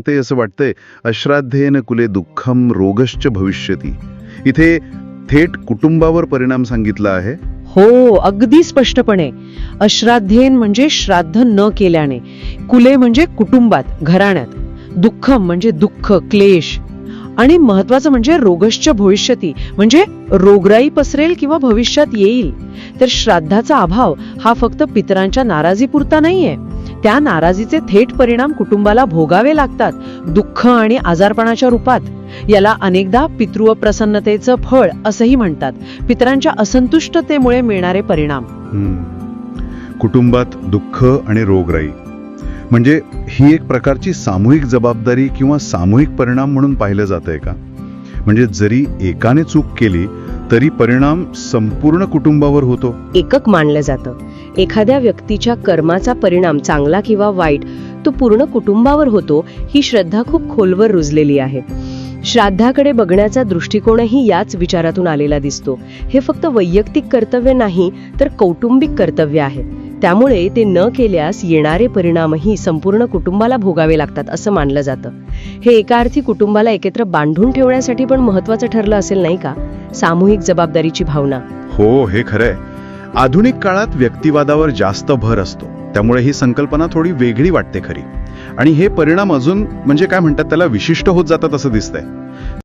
ते असं वाटतंय, अश्राद्धेन कुले दुःखम रोगश्च भविष्यती. इथे थेट कुटुंबावर परिणाम सांगितला आहे. हो, अगदी स्पष्टपणे. अश्राद्धेन म्हणजे श्राद्ध न केल्याने, कुले म्हणजे कुटुंबात, घराण्यात, दुःखम म्हणजे दुःख, क्लेश, आणि महत्वाचं म्हणजे रोगश्च भविष्यती म्हणजे रोगराई पसरेल किंवा भविष्यात येईल. तर श्राद्धाचा अभाव हा फक्त पितरांच्या नाराजीपुरता नाहीये, त्या नाराजीचे थेट परिणाम कुटुंबाला भोगावे लागतात, दुःख आणि आजारपणाच्या रूपात. याला अनेकदा पितृप्रसन्नतेचं फळ असंही म्हणतात, पितरांच्या असंतुष्टतेमुळे मिळणारे परिणाम. कुटुंबात दुःख आणि रोगराई म्हणजे ही एक प्रकारची सामूहिक जबाबदारी किंवा सामूहिक परिणाम म्हणून पाहिलं जातंय का? म्हणजे जरी एकाने चूक केली तरी परिणाम संपूर्ण कुटुंबावर होतो. एकक मानलं जातं. एखाद्या व्यक्तीच्या कर्माचा परिणाम चांगला किंवा वाईट तो पूर्ण कुटुंबावर होतो. ही श्रद्धा खूप खोलवर रुजलेली आहे. श्राद्धाकडे बघण्याचा दृष्टिकोनही याच विचारातून आलेला दिसतो. हे फक्त वैयक्तिक कर्तव्य नाही तर कौटुंबिक कर्तव्य आहे. त्यामुळे ते न केल्यास येणारे परिणामही संपूर्ण कुटुंबाला भोगावे लागतात असं मानलं जातं. हे एका अर्थी कुटुंबाला एकत्र बांधून ठेवण्यासाठी पण महत्वाचं ठरलं असेल, नाही का? सामूहिक जबाबदारीची भावना. हो, हे खरंय. आधुनिक काळात व्यक्तिवादावर जास्त भर असतो, त्यामुळे ही संकल्पना थोडी वेगळी वाटते खरी. आणि हे परिणाम अजून म्हणजे काय म्हणतात त्याला विशिष्ट होत जातात असं दिसतंय.